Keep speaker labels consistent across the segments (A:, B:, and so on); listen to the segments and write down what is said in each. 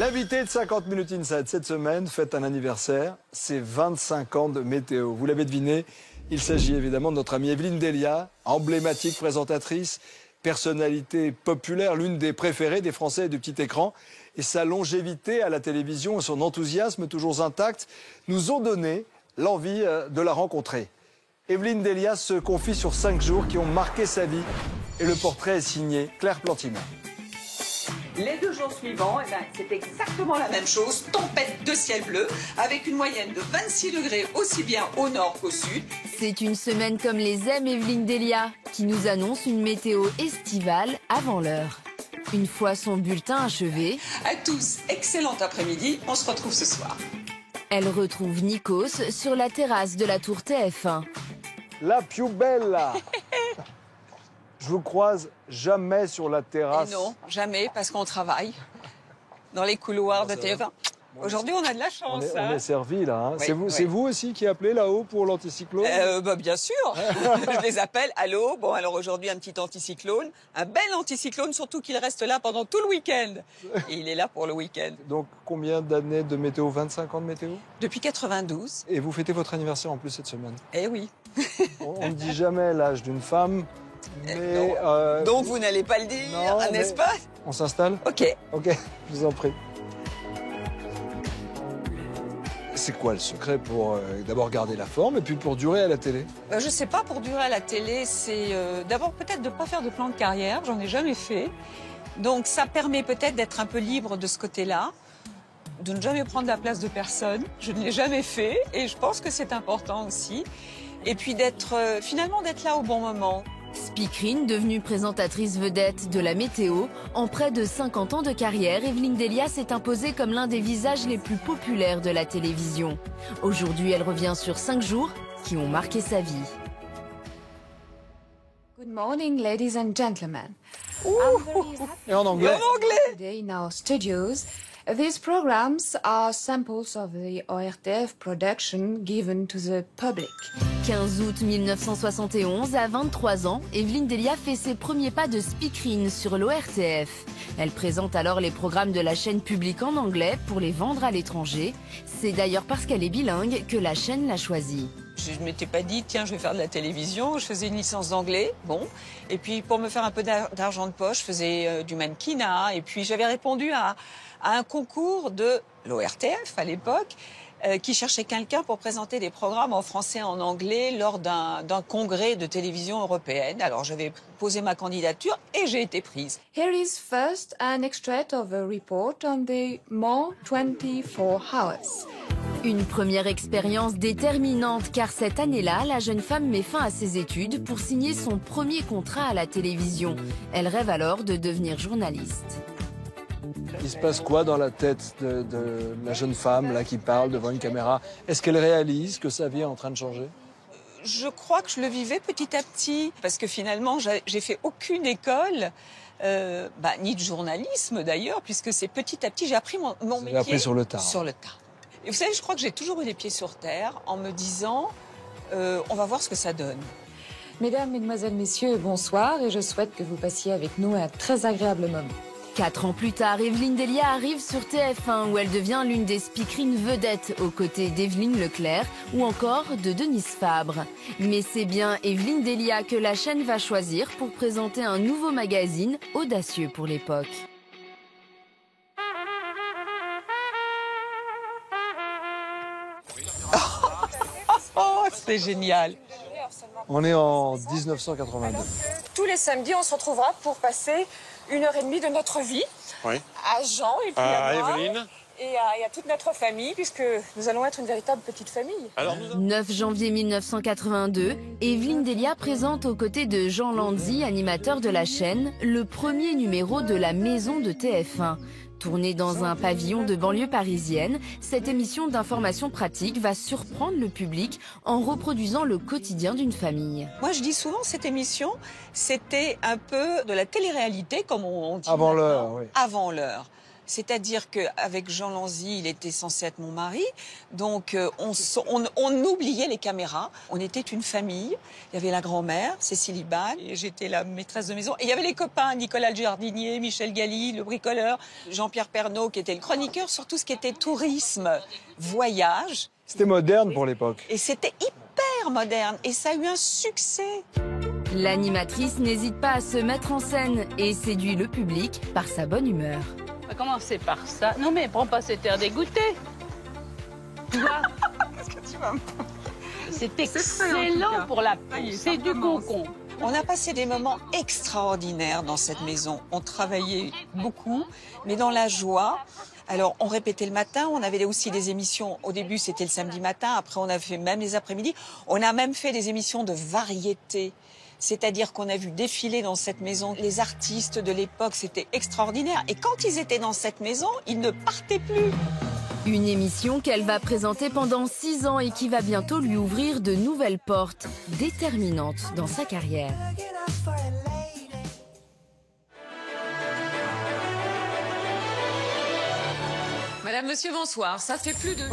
A: L'invité de 50 Minutes Inside cette semaine fête un anniversaire, c'est 25 ans de météo. Vous l'avez deviné, il s'agit évidemment de notre amie Evelyne Delia, emblématique présentatrice, personnalité populaire, l'une des préférées des Français du petit écran. Et sa longévité à la télévision et son enthousiasme toujours intact nous ont donné l'envie de la rencontrer. Evelyne Delia se confie sur 5 jours qui ont marqué sa vie et le portrait est signé Claire Plantinet.
B: Les 2 jours suivants, c'est exactement la même chose, tempête de ciel bleu, avec une moyenne de 26 degrés aussi bien au nord qu'au sud.
C: C'est une semaine comme les aime Evelyne Delia, qui nous annonce une météo estivale avant l'heure. Une fois son bulletin achevé,
B: À tous, excellent après-midi, on se retrouve ce soir.
C: elle retrouve Nikos sur la terrasse de la tour TF1.
A: La più bella. Je vous croise jamais sur la terrasse.
B: Et non, jamais, parce qu'on travaille dans les couloirs de TF1. Aujourd'hui, on a de la chance.
A: On est servi là. Hein.
B: Oui,
A: C'est vous aussi qui appelez là-haut pour l'anticyclone
B: Bien sûr, je les appelle. Allô, bon alors aujourd'hui un petit anticyclone, un bel anticyclone, surtout qu'il reste là pendant tout le week-end. Et il est là pour le week-end.
A: Donc combien d'années de météo? 25 ans de météo?
B: Depuis 92.
A: Et vous fêtez votre anniversaire en plus cette semaine.
B: Eh oui.
A: On ne dit jamais l'âge d'une femme, mais...
B: non. Donc vous n'allez pas le dire,
A: non,
B: n'est-ce pas?
A: On s'installe?
B: Ok.
A: Ok, je vous en prie. C'est quoi le secret pour d'abord garder la forme et puis pour durer à la télé?
B: Je sais pas, pour durer à la télé, c'est d'abord peut-être de ne pas faire de plan de carrière, j'en ai jamais fait. Donc ça permet peut-être d'être un peu libre de ce côté-là, de ne jamais prendre la place de personne. Je ne l'ai jamais fait et je pense que c'est important aussi. Et puis finalement d'être là au bon moment.
C: Speakerine, devenue présentatrice vedette de la météo, en près de 50 ans de carrière, Evelyne Delia s'est imposée comme l'un des visages les plus populaires de la télévision. Aujourd'hui, elle revient sur 5 jours qui ont marqué sa vie.
D: Good morning, ladies and gentlemen.
A: Et en anglais?
D: Today in our studios, these programs are samples of the ORTF production given to the public.
C: 15 août 1971, à 23 ans, Evelyne Delia fait ses premiers pas de speakerine sur l'ORTF. Elle présente alors les programmes de la chaîne publique en anglais pour les vendre à l'étranger. C'est d'ailleurs parce qu'elle est bilingue que la chaîne l'a choisie.
B: Je ne m'étais pas dit, tiens, je vais faire de la télévision. Je faisais une licence d'anglais, bon. Et puis, pour me faire un peu d'argent de poche, je faisais du mannequinat. Et puis, j'avais répondu à un concours de l'ORTF à l'époque, qui cherchait quelqu'un pour présenter des programmes en français et en anglais lors d'un congrès de télévision européenne. Alors, j'avais posé ma candidature et j'ai été prise.
D: Here is first an extract of a report on the More 24 Hours.
C: Une première expérience déterminante car cette année-là, la jeune femme met fin à ses études pour signer son premier contrat à la télévision. Elle rêve alors de devenir journaliste.
A: Il se passe quoi dans la tête de la jeune femme là qui parle devant une caméra? Est-ce qu'elle réalise que sa vie est en train de changer?
B: Je crois que je le vivais petit à petit, parce que finalement, j'ai fait aucune école, ni de journalisme d'ailleurs, puisque c'est petit à petit, j'ai appris mon métier.
A: Vous avez appris sur le tard.
B: Sur le tas. Et vous savez, je crois que j'ai toujours eu les pieds sur terre en me disant, on va voir ce que ça donne.
D: Mesdames, Mesdemoiselles, Messieurs, bonsoir et je souhaite que vous passiez avec nous un très agréable moment.
C: 4 ans plus tard, Evelyne Delia arrive sur TF1 où elle devient l'une des speakerines vedettes aux côtés d'Evelyne Leclerc ou encore de Denise Fabre. Mais c'est bien Evelyne Delia que la chaîne va choisir pour présenter un nouveau magazine audacieux pour l'époque.
B: Oh, c'est génial!
A: On est en 1982.
E: Tous les samedis, on se retrouvera pour passer 1h30 de notre vie à Jean et puis à moi,
F: Evelyne
E: et à toute notre famille, puisque nous allons être une véritable petite famille.
C: 9 janvier 1982, Evelyne Delia présente aux côtés de Jean Lanzy, animateur de la chaîne, le premier numéro de La Maison de TF1. Tournée dans un pavillon de banlieue parisienne, cette émission d'information pratique va surprendre le public en reproduisant le quotidien d'une famille.
B: Moi, je dis souvent, cette émission, c'était un peu de la télé-réalité, comme on dit
A: Avant
B: maintenant.
A: l'heure, oui.
B: Avant l'heure. C'est-à-dire qu'avec Jean Lanzy, il était censé être mon mari. Donc, on oubliait les caméras. On était une famille. Il y avait la grand-mère, Cécile Iban, et j'étais la maîtresse de maison. Et il y avait les copains, Nicolas le jardinier, Michel Galli, le bricoleur, Jean-Pierre Pernaut, qui était le chroniqueur sur tout ce qui était tourisme, voyage.
A: C'était moderne pour l'époque.
B: Et c'était hyper moderne. Et ça a eu un succès.
C: L'animatrice n'hésite pas à se mettre en scène et séduit le public par sa bonne humeur.
F: On va commencer par ça. Non mais prends pas cet air dégoûté. Tu vois?
B: Qu'est-ce que tu vas me...
F: C'est excellent pour la peau. C'est du concombre.
B: On a passé des moments extraordinaires dans cette maison. On travaillait beaucoup, mais dans la joie. Alors, on répétait le matin, on avait aussi des émissions. Au début, c'était le samedi matin. Après, on a fait même les après-midi. On a même fait des émissions de variété. C'est-à-dire qu'on a vu défiler dans cette maison les artistes de l'époque. C'était extraordinaire. Et quand ils étaient dans cette maison, ils ne partaient plus.
C: Une émission qu'elle va présenter pendant 6 ans et qui va bientôt lui ouvrir de nouvelles portes, déterminantes dans sa carrière.
B: Madame, monsieur, bonsoir. Ça fait plus de...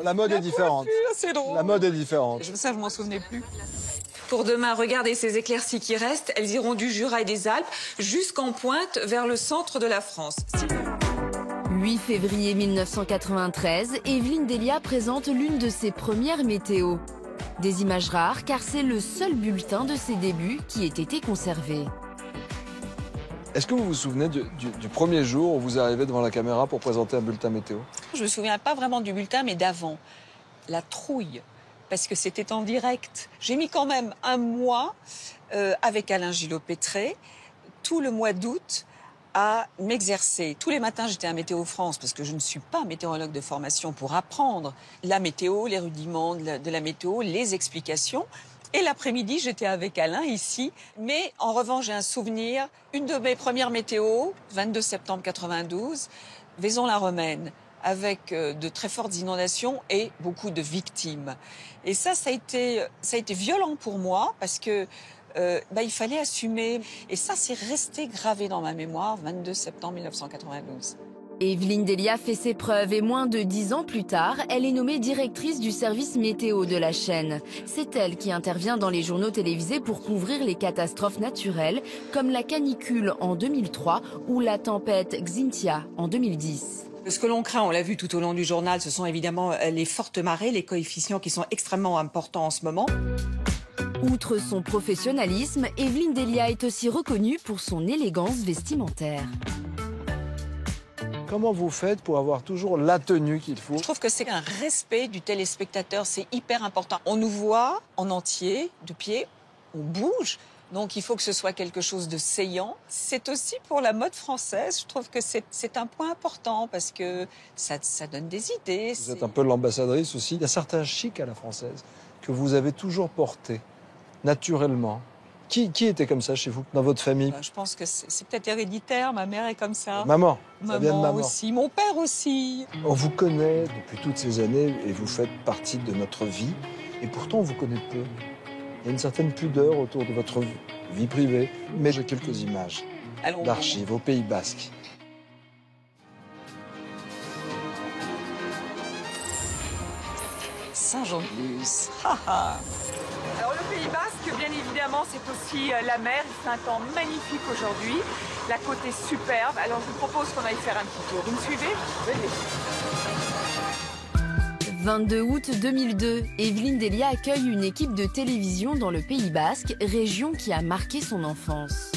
A: La mode est différente.
B: C'est drôle.
A: La mode est différente.
B: Ça, je m'en souvenais plus. Pour demain, regardez ces éclaircies qui restent. Elles iront du Jura et des Alpes jusqu'en pointe vers le centre de la France.
C: 8 février 1993, Evelyne Delia présente l'une de ses premières météos. Des images rares car c'est le seul bulletin de ses débuts qui ait été conservé.
A: Est-ce que vous vous souvenez du premier jour où vous arrivez devant la caméra pour présenter un bulletin météo?
B: Je me souviens pas vraiment du bulletin, mais d'avant. La trouille, parce que c'était en direct. J'ai mis quand même un mois avec Alain Gillot-Pétré, tout le mois d'août, à m'exercer. Tous les matins, j'étais à Météo France, parce que je ne suis pas météorologue de formation, pour apprendre la météo, les rudiments de la météo, les explications. Et l'après-midi, j'étais avec Alain ici. Mais en revanche, j'ai un souvenir, une de mes premières météos, 22 septembre 92, Vaison-la-Romaine, avec de très fortes inondations et beaucoup de victimes. Et ça a été violent pour moi, parce que il fallait assumer. Et ça, c'est resté gravé dans ma mémoire, 22 septembre 1992.
C: Evelyne Delia fait ses preuves et moins de 10 ans plus tard, elle est nommée directrice du service météo de la chaîne. C'est elle qui intervient dans les journaux télévisés pour couvrir les catastrophes naturelles, comme la canicule en 2003 ou la tempête Xynthia en 2010.
B: Ce que l'on craint, on l'a vu tout au long du journal, ce sont évidemment les fortes marées, les coefficients qui sont extrêmement importants en ce moment.
C: Outre son professionnalisme, Evelyne Delia est aussi reconnue pour son élégance vestimentaire.
A: Comment vous faites pour avoir toujours la tenue qu'il faut?
B: Je trouve que c'est un respect du téléspectateur, c'est hyper important. On nous voit en entier, de pied, on bouge, donc il faut que ce soit quelque chose de saillant. C'est aussi pour la mode française, je trouve que c'est un point important parce que ça donne des idées.
A: Vous êtes un peu l'ambassadrice aussi. Il y a certains chics à la française que vous avez toujours portés, naturellement. Qui était comme ça chez vous, dans votre famille?
B: Je pense que c'est peut-être héréditaire, ma mère est comme ça.
A: Maman, ça vient de maman
B: aussi, mon père aussi.
A: On vous connaît depuis toutes ces années et vous faites partie de notre vie. Et pourtant, on vous connaît peu. Il y a une certaine pudeur autour de votre vie privée. Mais j'ai quelques images d'archives au Pays Basque.
B: Saint-Jean-de-Luz. Alors le Pays Basque, bien évidemment, c'est aussi la mer. C'est un temps magnifique aujourd'hui. La côte est superbe. Alors je vous propose qu'on aille faire un petit tour. Vous me suivez? Venez.
C: 22 août 2002, Evelyne Delia accueille une équipe de télévision dans le Pays Basque, région qui a marqué son enfance.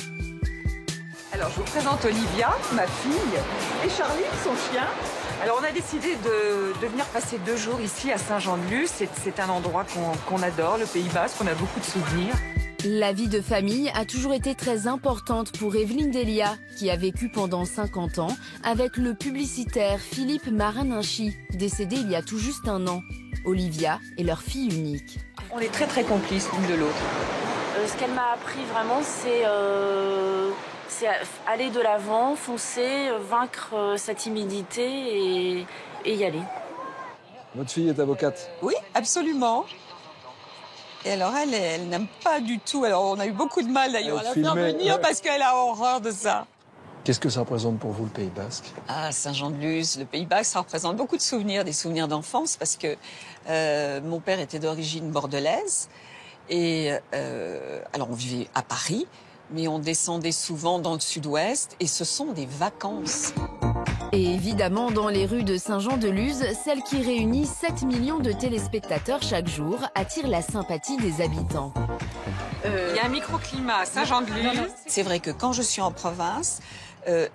B: Alors je vous présente Olivia, ma fille, et Charlie, son chien. Alors on a décidé de venir passer 2 jours ici à Saint-Jean-de-Luz. C'est un endroit qu'on adore, le Pays Basque, on a beaucoup de souvenirs.
C: La vie de famille a toujours été très importante pour Evelyne Delia, qui a vécu pendant 50 ans avec le publicitaire Philippe Marininchi, décédé il y a tout juste 1 an. Olivia est leur fille unique.
B: On est très très complices l'une de l'autre.
G: Ce qu'elle m'a appris vraiment, c'est aller de l'avant, foncer, vaincre sa timidité et y aller.
A: Votre fille est avocate?
B: Oui, absolument. Et alors elle n'aime pas du tout. Alors on a eu beaucoup de mal d'ailleurs à la faire venir parce qu'elle a horreur de ça.
A: Qu'est-ce que ça représente pour vous, le Pays Basque?
B: Ah, Saint-Jean-de-Luz, le Pays Basque, ça représente beaucoup de souvenirs, des souvenirs d'enfance, parce que mon père était d'origine bordelaise. Et alors, on vivait à Paris, mais on descendait souvent dans le sud-ouest, et ce sont des vacances.
C: Et évidemment, dans les rues de Saint-Jean-de-Luz, celle qui réunit 7 millions de téléspectateurs chaque jour attire la sympathie des habitants.
B: Il y a un microclimat à Saint-Jean-de-Luz. C'est vrai que quand je suis en province,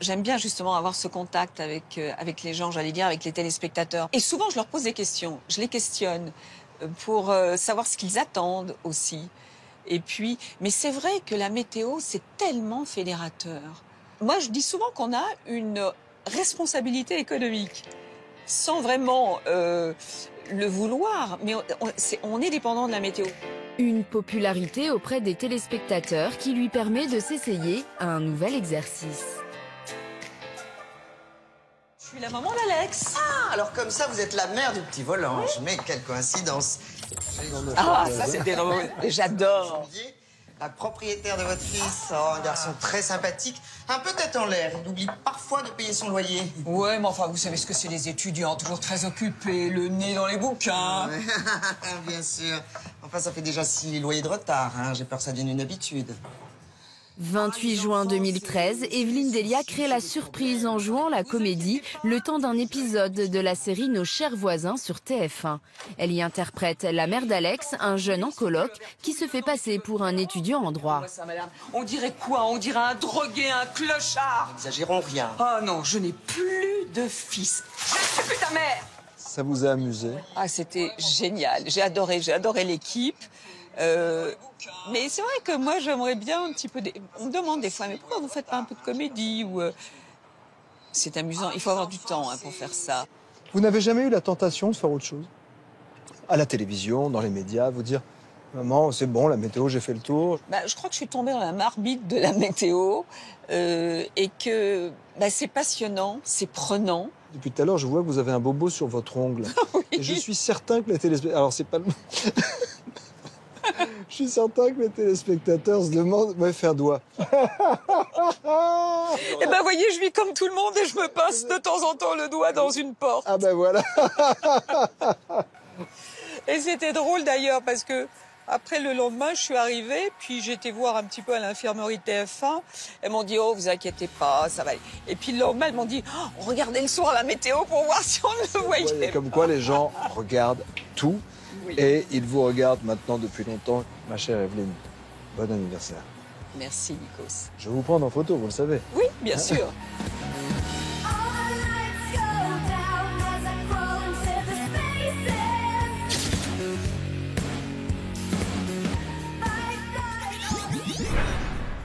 B: j'aime bien justement avoir ce contact avec les gens, j'allais dire, avec les téléspectateurs. Et souvent, je leur pose des questions, je les questionne pour savoir ce qu'ils attendent aussi. Et puis, mais c'est vrai que la météo, c'est tellement fédérateur. Moi, je dis souvent qu'on a une responsabilité économique, sans vraiment le vouloir, mais on est dépendant de la météo.
C: Une popularité auprès des téléspectateurs qui lui permet de s'essayer à un nouvel exercice.
B: Je suis la maman d'Alex.
H: Ah, alors comme ça, vous êtes la mère du petit Volange. Oui. Mais quelle coïncidence.
B: Ah, ça c'était drôle. J'adore.
H: La propriétaire de votre fils, un garçon très sympathique, un peu tête en l'air. Il oublie parfois de payer son loyer.
B: Ouais, mais enfin, vous savez ce que c'est les étudiants, toujours très occupés, le nez dans les bouquins.
H: Ouais. Bien sûr. Enfin, ça fait déjà 6 loyers de retard. Hein. J'ai peur que ça devienne une habitude.
C: 28 juin 2013, Evelyne Delia crée la surprise en jouant la comédie le temps d'un épisode de la série Nos chers voisins sur TF1. Elle y interprète la mère d'Alex, un jeune en coloc qui se fait passer pour un étudiant en droit.
B: On dirait quoi? On dirait un drogué, un clochard.
H: N'exagérons rien.
B: Oh non, je n'ai plus de fils. Je ne suis plus ta mère.
A: Ça vous a amusé?
B: Ah, c'était génial. J'ai adoré l'équipe. Mais c'est vrai que moi, j'aimerais bien un petit peu... On me demande des fois, mais pourquoi vous ne faites pas un peu de comédie ou C'est amusant. Il faut avoir du temps pour faire ça.
A: Vous n'avez jamais eu la tentation de faire autre chose? À la télévision, dans les médias, vous dire « Maman, c'est bon, la météo, j'ai fait le tour ».
B: Je crois que je suis tombée dans la marmite de la météo et que c'est passionnant, c'est prenant.
A: Depuis tout à l'heure, je vois que vous avez un bobo sur votre ongle.
B: Oui.
A: Et je suis certain que les téléspectateurs... Alors, c'est pas le... Je suis certain que les téléspectateurs se demandent... Ouais, fais un doigt.
B: Eh ben, voyez, je vis comme tout le monde et je me pince de temps en temps le doigt dans une porte.
A: Ah ben voilà.
B: Et c'était drôle d'ailleurs parce que après le lendemain, je suis arrivée, puis j'étais voir un petit peu à l'infirmerie TF1. Elles m'ont dit, oh, vous inquiétez pas, ça va aller. Et puis le lendemain, elles m'ont dit, oh, regardez le soir la météo pour voir si on le voyait.
A: Comme quoi les gens regardent tout. Oui. Et ils vous regardent maintenant depuis longtemps. Ma chère Evelyne, bon anniversaire.
B: Merci, Nikos.
A: Je vais vous prendre en photo, vous le savez.
B: Oui, bien sûr.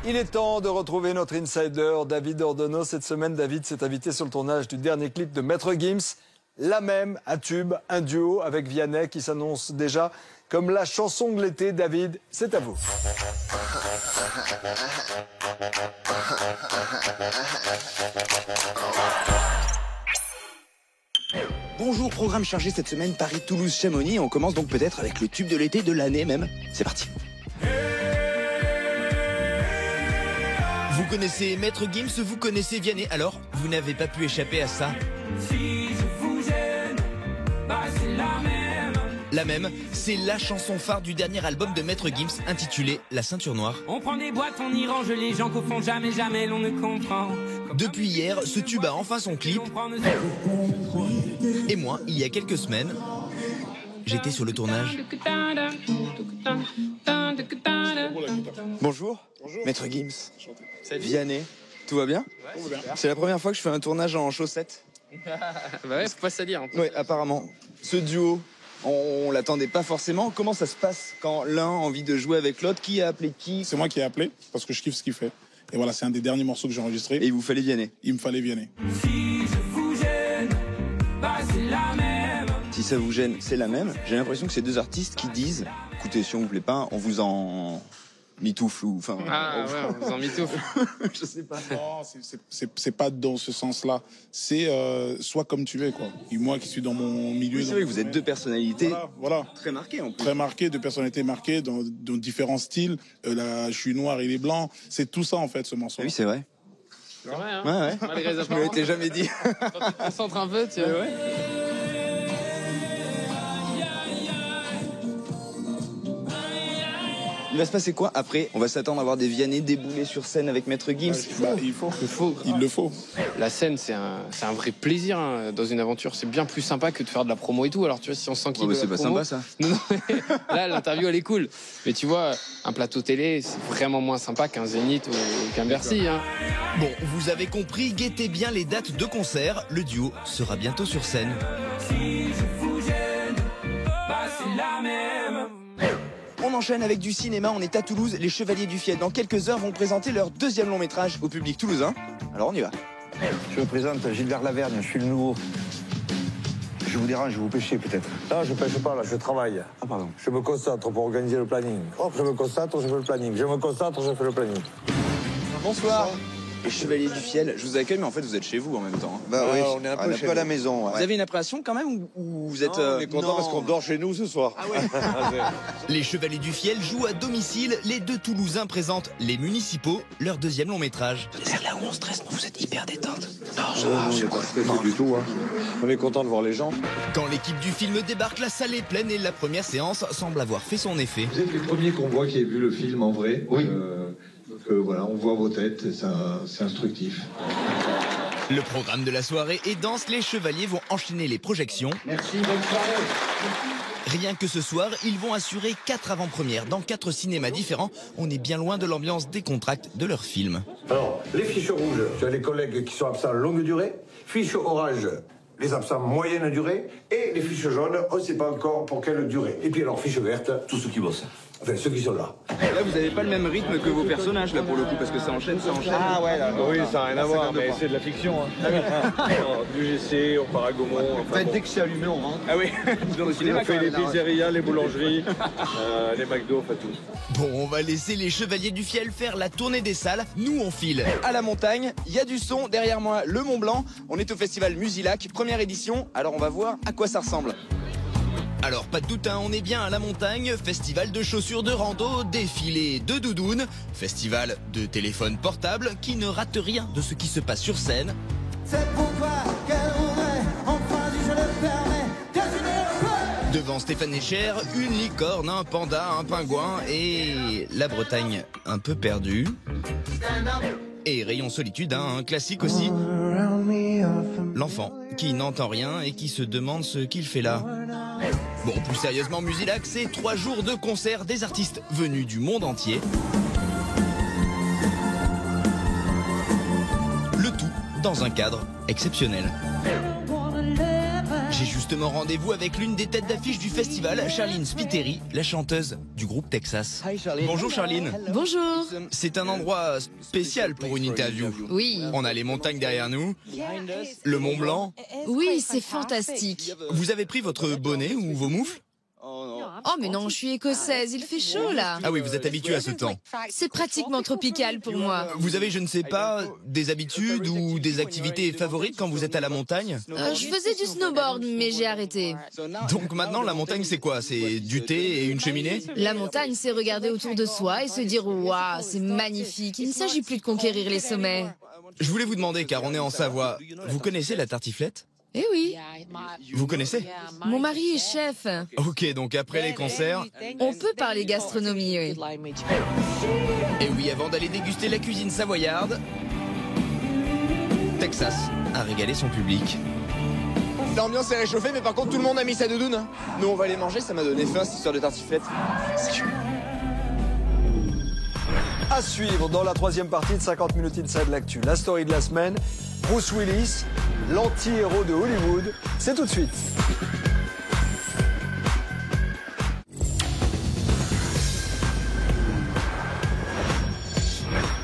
A: Il est temps de retrouver notre insider, David Ordono. Cette semaine, David s'est invité sur le tournage du dernier clip de Maître Gims. La même, un tube, un duo avec Vianney qui s'annonce déjà comme la chanson de l'été. David, c'est à vous.
I: Bonjour, programme chargé cette semaine, Paris-Toulouse-Chamonix. On commence donc peut-être avec le tube de l'été, de l'année même. C'est parti.
J: Vous connaissez Maître Gims, vous connaissez Vianney, alors vous n'avez pas pu échapper à ça. Si je vous gêne, c'est la même. La même, c'est la chanson phare du dernier album de Maître Gims, intitulé La Ceinture Noire.
K: On prend des boîtes, on y range les gens qu'au fond jamais l'on ne comprend.
J: Depuis hier, ce tube a enfin son clip. Et moi, il y a quelques semaines, j'étais sur le tournage.
I: Bonjour, bonjour. Maître Gims. Salut. Vianney, tout va bien? Ouais, c'est la première fois que je fais un tournage en chaussettes.
L: Bah ouais, faut pas salir.
I: Oui, apparemment. Ce duo, on l'attendait pas forcément. Comment ça se passe quand l'un a envie de jouer avec l'autre? Qui a appelé qui?
M: C'est moi qui ai appelé, parce que je kiffe ce qu'il fait. Et voilà, c'est un des derniers morceaux que j'ai enregistré.
I: Et il vous fallait Vianney?
M: Il me fallait Vianney.
K: Si je vous gêne, c'est la même.
I: Si ça vous gêne, c'est la même. J'ai l'impression que c'est deux artistes qui disent, écoutez, si on vous plaît pas, on vous en mitoufle ou enfin.
L: Ah ouais, on vous en mitoufle.
I: Je sais pas.
M: Non, c'est pas dans ce sens-là. C'est soit comme tu es, quoi. Et moi qui suis dans mon milieu.
I: Oui, c'est vrai que vous êtes deux personnalités.
M: Voilà.
I: Très marquées en plus.
M: Très marquées, deux personnalités marquées dans différents styles. Là, je suis noir, il est blanc. C'est tout ça en fait, ce morceau.
I: Oui, c'est vrai.
L: C'est vrai, hein.
I: Ouais.
L: Malgré les
I: Je me l'étais jamais dit.
L: Quand tu te concentres un peu, tu vois.
I: Il va se passer quoi après? On va s'attendre à voir des Vianney débouler sur scène avec Maître Gims.
M: Il le faut.
L: La scène, c'est un vrai plaisir hein, dans une aventure. C'est bien plus sympa que de faire de la promo et tout. Alors, tu vois, si on sent qu'il
I: c'est pas sympa, ça.
L: Non, là, l'interview, elle est cool. Mais tu vois, un plateau télé, c'est vraiment moins sympa qu'un Zénith ou qu'un Bercy. Hein.
J: Bon, vous avez compris, guettez bien les dates de concert. Le duo sera bientôt sur scène.
K: Si je vous gêne, bah c'est la même.
I: On enchaîne avec du cinéma, on est à Toulouse, les Chevaliers du Fiel. Dans quelques heures vont présenter leur deuxième long métrage au public toulousain. Alors on y va.
N: Je me présente Gilbert Lavergne, je suis le nouveau. Je vous dérange, vous pêchez peut-être?
O: Non, je pêche pas, là, je travaille.
N: Ah pardon.
O: Je me concentre pour organiser le planning. Hop, je me concentre, je fais le planning. Je me concentre, je fais le planning.
I: Bonsoir. Les Chevaliers du Fiel, je vous accueille, mais en fait vous êtes chez vous en même temps.
N: Bah oui,
O: on est un peu
N: à la maison. Ouais.
I: Vous avez une appréhension quand même ou vous êtes...
O: On est content parce qu'on dort chez nous ce soir.
I: Ah ouais.
J: Les Chevaliers du Fiel jouent à domicile. Les deux Toulousains présentent Les Municipaux, leur deuxième long métrage.
N: C'est là où on stresse, vous êtes hyper détente. Non,
O: on n'est pas stressé du tout. Hein. On est content de voir les gens.
J: Quand l'équipe du film débarque, la salle est pleine et la première séance semble avoir fait son effet.
P: Vous êtes les premiers qu'on voit qui aient vu le film en vrai.
N: Oui.
P: Voilà, on voit vos têtes, c'est instructif.
J: Le programme de la soirée est dense, les Chevaliers vont enchaîner les projections.
N: Merci, bonne soirée.
J: Rien que ce soir, ils vont assurer 4 avant-premières dans 4 cinémas différents. On est bien loin de l'ambiance décontractée de leur film.
O: Alors, les fiches rouges, tu as les collègues qui sont absents longue durée. Fiches orange, les absents moyenne durée. Et les fiches jaunes, on ne sait pas encore pour quelle durée. Et puis alors, fiches vertes, tous ceux qui bossent. Enfin, ceux qui sont là.
I: Là, vous n'avez pas le même rythme que vos personnages, là, pour le coup, parce que ça enchaîne.
O: Ah ouais, là.
P: Oui, ça n'a rien à voir, mais c'est de la fiction. Hein. Du GC, on part à Gaumont.
N: En fait, dès que c'est allumé, on rentre.
I: Ah oui, dans le cinéma.
P: On fait les pizzerias, les boulangeries, les McDo, enfin tout.
J: Bon, on va laisser les Chevaliers du Fiel faire la tournée des salles. Nous, on file
I: à la montagne, il y a du son. Derrière moi, le Mont Blanc. On est au festival Musilac, première édition. Alors, on va voir à quoi ça ressemble.
J: Alors pas de doute, hein, on est bien à la montagne, festival de chaussures de rando, défilé de doudounes, festival de téléphones portables qui ne rate rien de ce qui se passe sur scène.
K: C'est pourquoi qu'elle aurait enfin dit je le permets.
J: Devant Stéphane Echer, une licorne, un panda, un pingouin et la Bretagne un peu perdue. Et Rayon Solitude, hein, un classique aussi. L'enfant qui n'entend rien et qui se demande ce qu'il fait là. Bon, plus sérieusement, Musilac, c'est 3 jours de concert des artistes venus du monde entier. Le tout dans un cadre exceptionnel. J'ai justement rendez-vous avec l'une des têtes d'affiche du festival, Charline Spiteri, la chanteuse du groupe Texas. Bonjour Charline.
C: Bonjour.
J: C'est un endroit spécial pour une interview.
C: Oui.
J: On a les montagnes derrière nous, le Mont Blanc.
C: Oui, c'est fantastique.
J: Vous avez pris votre bonnet ou vos moufles?
C: Oh mais non, je suis écossaise, il fait chaud là.
J: Ah oui, vous êtes habitué à ce temps.
C: C'est pratiquement tropical pour moi.
J: Vous avez, je ne sais pas, des habitudes ou des activités favorites quand vous êtes à la montagne?
C: Je faisais du snowboard, mais j'ai arrêté.
J: Donc maintenant, la montagne, c'est quoi? C'est du thé et une cheminée?
C: La montagne, c'est regarder autour de soi et se dire « Waouh, c'est magnifique, il ne s'agit plus de conquérir les sommets. »
J: Je voulais vous demander, car on est en Savoie, vous connaissez la tartiflette?
C: Eh oui.
J: Vous connaissez?
C: Mon mari est chef.
J: Ok, donc après les concerts...
C: On peut parler gastronomie, oui.
J: Et oui, avant d'aller déguster la cuisine savoyarde, Texas a régalé son public.
I: L'ambiance est réchauffée, mais par contre, tout le monde a mis sa doudoune. Nous, on va aller manger, ça m'a donné faim, cette histoire de tartiflette.
A: À suivre dans la troisième partie de 50 minutes Inside l'actu. La story de la semaine, Bruce Willis, l'anti-héros de Hollywood. C'est tout de suite.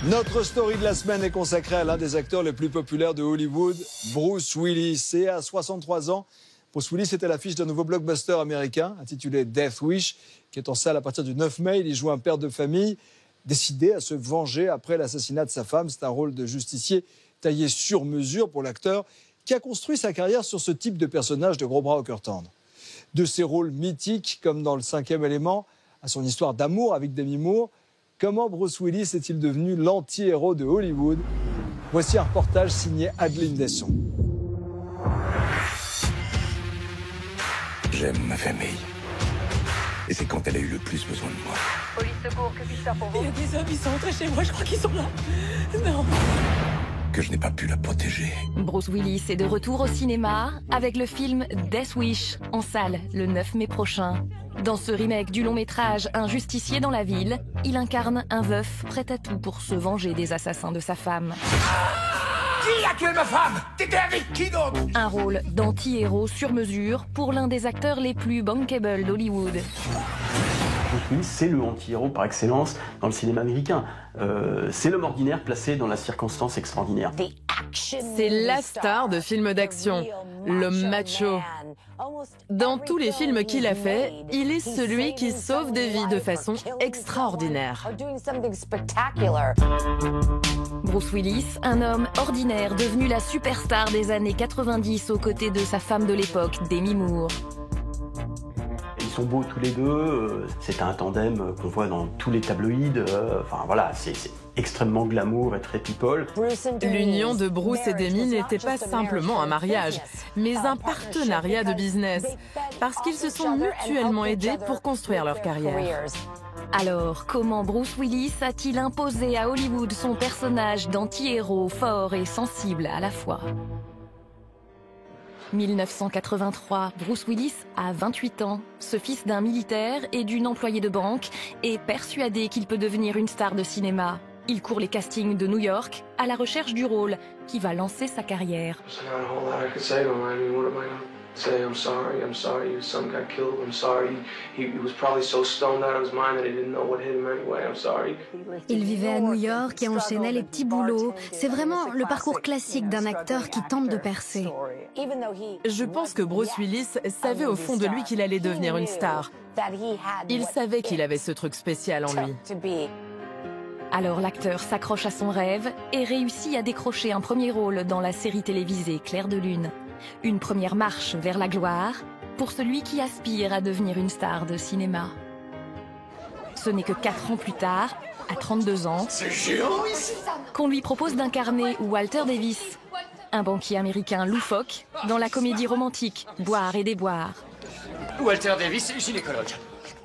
A: Notre story de la semaine est consacrée à l'un des acteurs les plus populaires de Hollywood, Bruce Willis. Et à 63 ans, Bruce Willis est à l'affiche d'un nouveau blockbuster américain intitulé Death Wish, qui est en salle à partir du 9 mai. Il y joue un père de famille décidé à se venger après l'assassinat de sa femme. C'est un rôle de justicier taillé sur mesure pour l'acteur qui a construit sa carrière sur ce type de personnage de gros bras au cœur tendre. De ses rôles mythiques, comme dans Le Cinquième élément, à son histoire d'amour avec Demi Moore, comment Bruce Willis est-il devenu l'anti-héros de Hollywood? Voici un reportage signé Adeline Desson.
Q: J'aime ma famille. Et c'est quand elle a eu le plus besoin de moi.
R: Police secours, que puis-je faire pour vous?
E: Il y a des hommes, ils sont entrés chez moi, je crois qu'ils sont là. Non.
Q: Que je n'ai pas pu la protéger.
C: Bruce Willis est de retour au cinéma avec le film Death Wish en salle le 9 mai prochain. Dans ce remake du long métrage Un justicier dans la ville, il incarne un veuf prêt à tout pour se venger des assassins de sa femme.
Q: Qui a tué ma femme? T'étais avec qui d'autre?
C: Un rôle d'anti-héros sur mesure pour l'un des acteurs les plus bankable d'Hollywood.
S: Bruce Willis, c'est le anti-héros par excellence dans le cinéma américain. C'est l'homme ordinaire placé dans la circonstance extraordinaire.
T: C'est la star de films d'action, l'homme macho. Dans tous les films qu'il a fait, il est celui qui sauve des vies de façon extraordinaire.
C: Bruce Willis, un homme ordinaire devenu la superstar des années 90 aux côtés de sa femme de l'époque, Demi Moore.
S: Ils sont beaux tous les deux, c'est un tandem qu'on voit dans tous les tabloïds, enfin voilà, c'est extrêmement glamour et très people.
T: L'union de Bruce et Demi n'était pas simplement un mariage, mais un partenariat de business, parce qu'ils se sont mutuellement aidés pour construire leur carrière.
C: Alors, comment Bruce Willis a-t-il imposé à Hollywood son personnage d'anti-héros fort et sensible à la fois ? 1983, Bruce Willis a 28 ans. Ce fils d'un militaire et d'une employée de banque est persuadé qu'il peut devenir une star de cinéma. Il court les castings de New York à la recherche du rôle qui va lancer sa carrière.
U: I'm sorry, your son got killed. I'm sorry. He was probably so stoned out of his mind that he didn't know what hit him anyway. I'm sorry.
V: Il vivait à New York et enchaînait les petits boulots. C'est vraiment le parcours classique d'un acteur qui tente de percer.
T: Je pense que Bruce Willis savait au fond de lui qu'il allait devenir une star. Il savait qu'il avait ce truc spécial en lui.
C: Alors l'acteur s'accroche à son rêve et réussit à décrocher un premier rôle dans la série télévisée Clair de Lune. Une première marche vers la gloire pour celui qui aspire à devenir une star de cinéma. Ce n'est que 4 ans plus tard, à 32 ans, qu'on lui propose d'incarner Walter Davis, un banquier américain loufoque dans la comédie romantique Boire et déboire.
W: Walter Davis, gynécologue.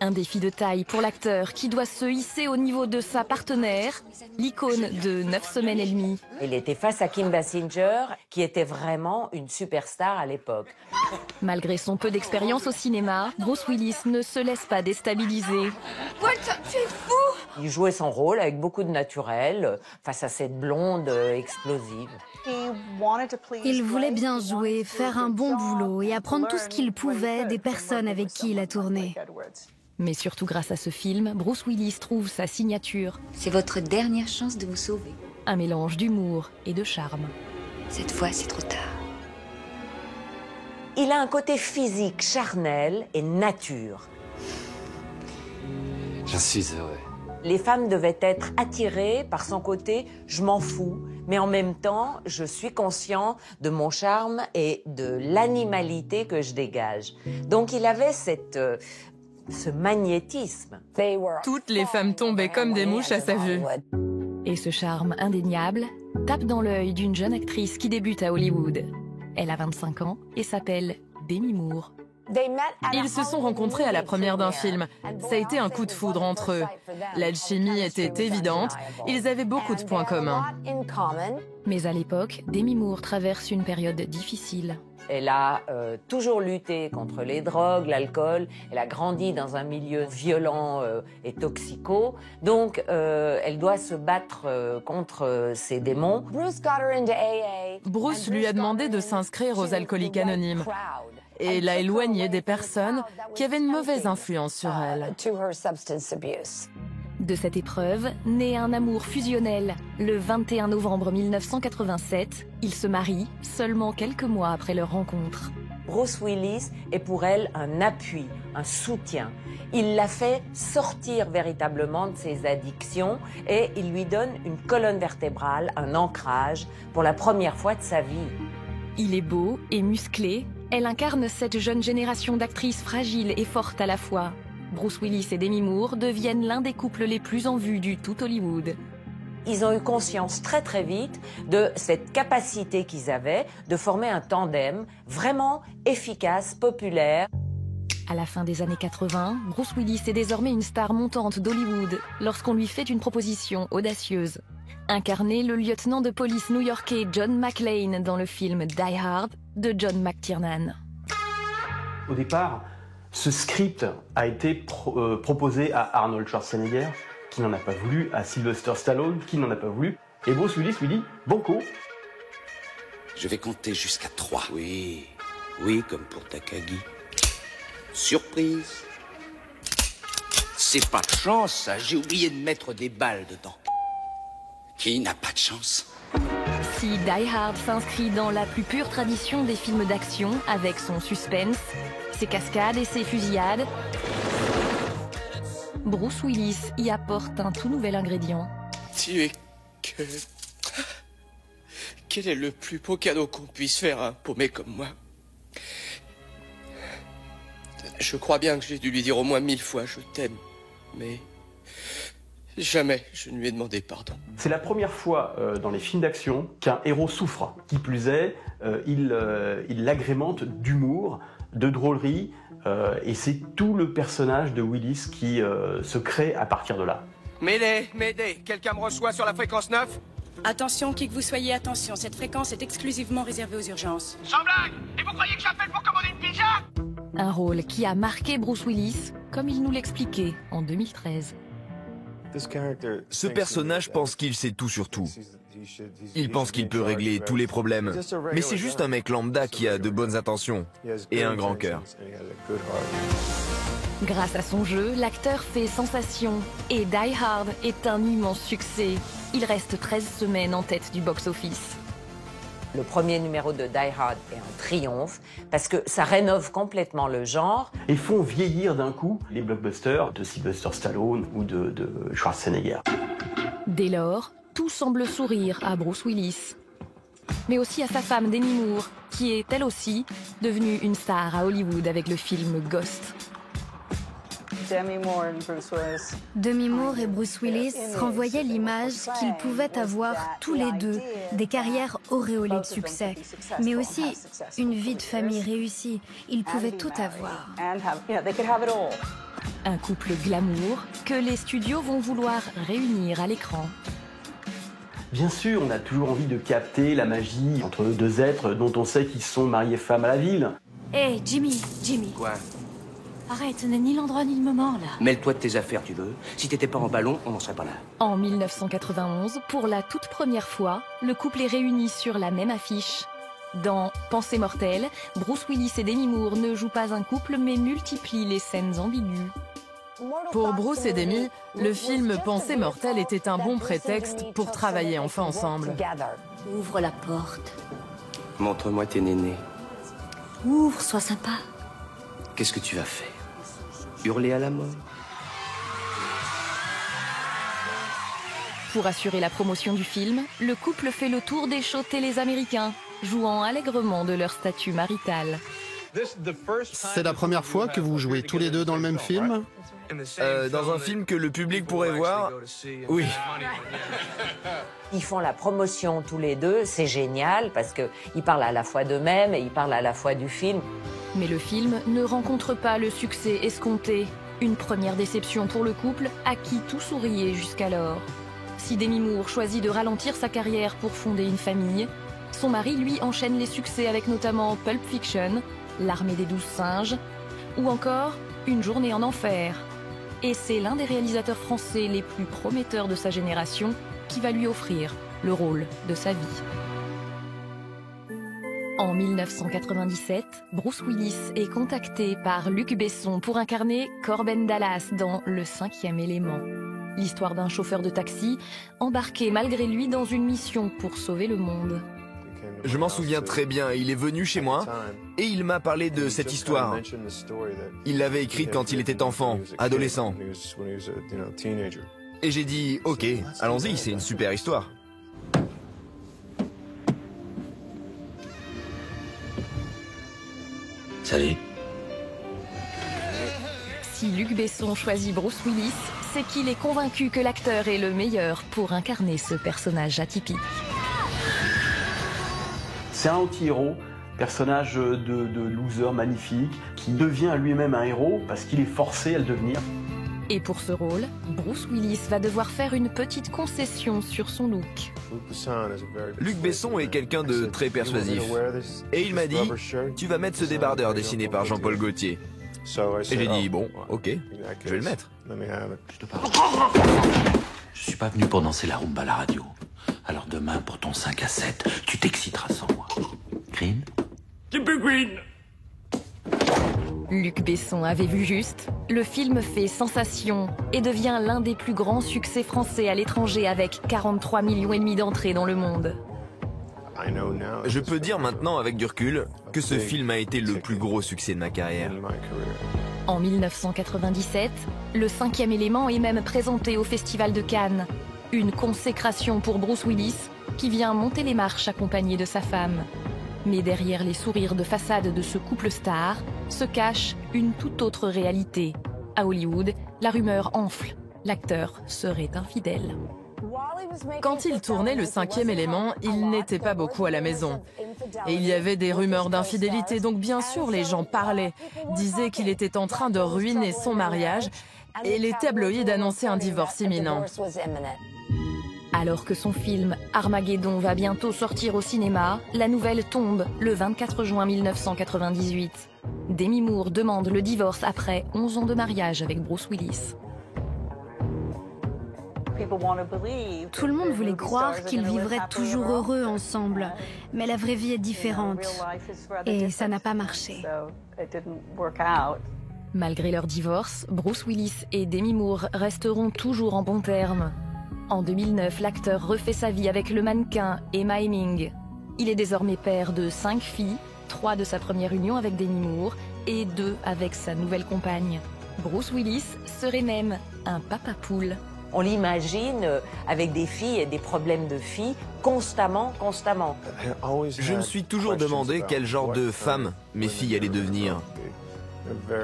C: Un défi de taille pour l'acteur qui doit se hisser au niveau de sa partenaire, l'icône de 9 semaines et demie.
X: Il était face à Kim Basinger, qui était vraiment une superstar à l'époque.
C: Malgré son peu d'expérience au cinéma, Bruce Willis ne se laisse pas déstabiliser.
X: Walter, tu es fou! Il jouait son rôle avec beaucoup de naturel, face à cette blonde explosive.
V: Il voulait bien jouer, faire un bon boulot et apprendre tout ce qu'il pouvait des personnes avec qui il a tourné.
C: Mais surtout grâce à ce film, Bruce Willis trouve sa signature.
Y: C'est votre dernière chance de vous sauver.
C: Un mélange d'humour et de charme.
Y: Cette fois, c'est trop tard.
X: Il a un côté physique, charnel et nature.
W: J'en suis heureux.
X: Les femmes devaient être attirées par son côté « je m'en fous », mais en même temps, je suis conscient de mon charme et de l'animalité que je dégage. Donc il avait ce magnétisme.
T: Toutes les femmes tombaient comme des mouches à sa vue.
C: Et ce charme indéniable tape dans l'œil d'une jeune actrice qui débute à Hollywood. Elle a 25 ans et s'appelle Demi Moore.
T: Ils se sont rencontrés à la première d'un film. Ça a été un coup de foudre entre eux. L'alchimie était évidente, ils avaient beaucoup de points communs.
C: Mais à l'époque, Demi Moore traverse une période difficile.
X: Elle a toujours lutté contre les drogues, l'alcool. Elle a grandi dans un milieu violent et toxico. Donc, elle doit se battre contre ses démons.
T: Bruce lui a demandé de s'inscrire aux Alcooliques Anonymes et l'a éloignée des personnes qui avaient une mauvaise influence sur elle.
C: De cette épreuve, naît un amour fusionnel. Le 21 novembre 1987, ils se marient seulement quelques mois après leur rencontre.
X: Bruce Willis est pour elle un appui, un soutien. Il la fait sortir véritablement de ses addictions et il lui donne une colonne vertébrale, un ancrage pour la première fois de sa vie.
C: Il est beau et musclé. Elle incarne cette jeune génération d'actrices fragiles et fortes à la fois. Bruce Willis et Demi Moore deviennent l'un des couples les plus en vue du tout Hollywood.
X: Ils ont eu conscience très très vite de cette capacité qu'ils avaient de former un tandem vraiment efficace, populaire.
C: À la fin des années 80, Bruce Willis est désormais une star montante d'Hollywood lorsqu'on lui fait une proposition audacieuse. Incarner le lieutenant de police new-yorkais John McClane dans le film Die Hard de John McTiernan.
S: Au départ, ce script a été proposé à Arnold Schwarzenegger, qui n'en a pas voulu, à Sylvester Stallone, qui n'en a pas voulu, et Bruce Willis lui dit « Banco ».
Q: Je vais compter jusqu'à 3. Oui, oui, comme pour Takagi. Surprise. C'est pas de chance, ça. J'ai oublié de mettre des balles dedans. Qui n'a pas de chance?
C: Si Die Hard s'inscrit dans la plus pure tradition des films d'action, avec son suspense, ses cascades et ses fusillades, Bruce Willis y apporte un tout nouvel ingrédient.
D: Tu es que... Quel est le plus beau cadeau qu'on puisse faire à un paumé comme moi? Je crois bien que j'ai dû lui dire au moins 1000 fois « je t'aime », mais jamais je ne lui ai demandé pardon.
S: C'est la première fois dans les films d'action qu'un héros souffre. Qui plus est, il l'agrémente d'humour, de drôlerie, et c'est tout le personnage de Willis qui se crée à partir de là.
D: Mayday, quelqu'un me reçoit sur la fréquence 9?
F: Attention, qui que vous soyez, attention, cette fréquence est exclusivement réservée aux urgences.
D: Sans blague! Et vous croyez que j'appelle pour commander une pizza?
C: Un rôle qui a marqué Bruce Willis, comme il nous l'expliquait en 2013.
G: Ce personnage pense qu'il sait tout sur tout. Il pense qu'il peut régler tous les problèmes. Mais c'est juste un mec lambda qui a de bonnes intentions et un grand cœur.
C: Grâce à son jeu, l'acteur fait sensation. Et Die Hard est un immense succès. Il reste 13 semaines en tête du box-office.
X: Le premier numéro de Die Hard est un triomphe parce que ça rénove complètement le genre.
S: Et font vieillir d'un coup les blockbusters de Sylvester Stallone ou de Schwarzenegger.
C: Dès lors, tout semble sourire à Bruce Willis. Mais aussi à sa femme Demi Moore, qui est elle aussi devenue une star à Hollywood avec le film Ghost.
V: Demi Moore et Bruce Willis renvoyaient l'image qu'ils pouvaient avoir tous les deux des carrières auréolées de succès, mais aussi une vie de famille réussie. Ils pouvaient tout avoir.
C: Un couple glamour que les studios vont vouloir réunir à l'écran.
S: Bien sûr, on a toujours envie de capter la magie entre deux êtres dont on sait qu'ils sont mariés femmes à la ville.
V: Hé, Jimmy.
D: Quoi?
V: Arrête, ce n'est ni l'endroit ni le moment, là.
Q: Mêle-toi de tes affaires, tu veux. Si t'étais pas en ballon, on n'en serait pas là.
C: En 1991, pour la toute première fois, le couple est réuni sur la même affiche. Dans Pensée mortelle, Bruce Willis et Demi Moore ne jouent pas un couple, mais multiplient les scènes ambiguës.
T: Pour Bruce et Demi, le film Pensée mortelle était un bon prétexte pour travailler enfin ensemble.
V: Ouvre la porte.
D: Montre-moi tes nénés.
V: Ouvre, sois sympa.
D: Qu'est-ce que tu vas faire? Hurler à la mort?
C: Pour assurer la promotion du film, le couple fait le tour des shows télés américains, jouant allègrement de leur statut marital.
H: C'est la première fois que vous jouez tous les deux dans le même film?
G: Dans un film que le public pourrait voir, oui.
X: Ils font la promotion tous les deux, c'est génial parce qu'ils parlent à la fois d'eux-mêmes et ils parlent à la fois du film.
C: Mais le film ne rencontre pas le succès escompté. Une première déception pour le couple à qui tout souriait jusqu'alors. Si Demi Moore choisit de ralentir sa carrière pour fonder une famille, son mari lui enchaîne les succès avec notamment Pulp Fiction, L'Armée des 12 singes ou encore Une journée en enfer. Et c'est l'un des réalisateurs français les plus prometteurs de sa génération qui va lui offrir le rôle de sa vie. En 1997, Bruce Willis est contacté par Luc Besson pour incarner Corben Dallas dans Le 5e élément. L'histoire d'un chauffeur de taxi embarqué malgré lui dans une mission pour sauver le monde.
G: Je m'en souviens très bien, il est venu chez moi et il m'a parlé de cette histoire. Il l'avait écrite quand il était enfant, adolescent. Et j'ai dit, ok, allons-y, c'est une super histoire.
Q: Salut.
C: Si Luc Besson choisit Bruce Willis,
T: c'est qu'il est convaincu que l'acteur est le meilleur pour incarner ce personnage atypique.
S: C'est un anti-héros, personnage de loser magnifique, qui devient lui-même un héros parce qu'il est forcé à le devenir.
T: Et pour ce rôle, Bruce Willis va devoir faire une petite concession sur son look.
G: Luc Besson est quelqu'un de très persuasif. Et il m'a dit, tu vas mettre ce débardeur dessiné par Jean-Paul Gaultier. Et j'ai dit, bon, ok, je vais le mettre.
Q: Je suis pas venu pour danser la rumba à la radio. Alors demain, pour ton 5 à 7, tu t'exciteras sans moi. Green?
T: Green. Luc Besson avait vu juste. Le film fait sensation et devient l'un des plus grands succès français à l'étranger avec 43,5 millions d'entrées dans le monde.
G: Je peux dire maintenant avec du recul que ce film a été le plus gros succès de ma carrière.
T: En 1997, le 5e élément est même présenté au Festival de Cannes. Une consécration pour Bruce Willis qui vient monter les marches accompagné de sa femme. Mais derrière les sourires de façade de ce couple star se cache une toute autre réalité. À Hollywood, la rumeur enfle. L'acteur serait infidèle. Quand il tournait le 5e élément, il n'était pas beaucoup à la maison. Et il y avait des rumeurs d'infidélité, donc bien sûr les gens parlaient, disaient qu'il était en train de ruiner son mariage et les tabloïds annonçaient un divorce imminent. Alors que son film Armageddon va bientôt sortir au cinéma, la nouvelle tombe le 24 juin 1998. Demi Moore demande le divorce après 11 ans de mariage avec Bruce Willis.
V: Tout le monde voulait croire qu'ils vivraient toujours heureux ensemble, mais la vraie vie est différente. Et ça n'a pas marché.
T: Malgré leur divorce, Bruce Willis et Demi Moore resteront toujours en bons termes. En 2009, l'acteur refait sa vie avec le mannequin Emma Heming. Il est désormais père de 5 filles, 3 de sa première union avec Demi Moore et 2 avec sa nouvelle compagne. Bruce Willis serait même un papa poule.
X: On l'imagine avec des filles et des problèmes de filles constamment.
G: Je me suis toujours demandé quel genre de femme mes filles allaient devenir.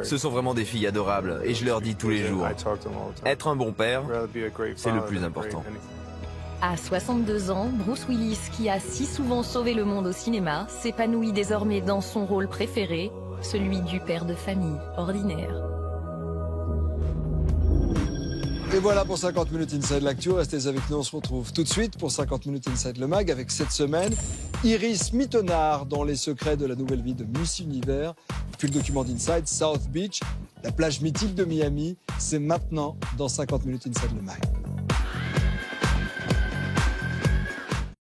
G: Ce sont vraiment des filles adorables et je leur dis tous les jours, être un bon père, c'est le plus important.
T: À 62 ans, Bruce Willis, qui a si souvent sauvé le monde au cinéma, s'épanouit désormais dans son rôle préféré, celui du père de famille ordinaire.
A: Et voilà pour 50 minutes Inside l'Actu. Restez avec nous, on se retrouve tout de suite pour 50 minutes Inside le Mag avec cette semaine Iris Mittenard dans les secrets de la nouvelle vie de Miss Univers. Puis le document d'Inside, South Beach, la plage mythique de Miami. C'est maintenant dans 50 minutes Inside le Mag.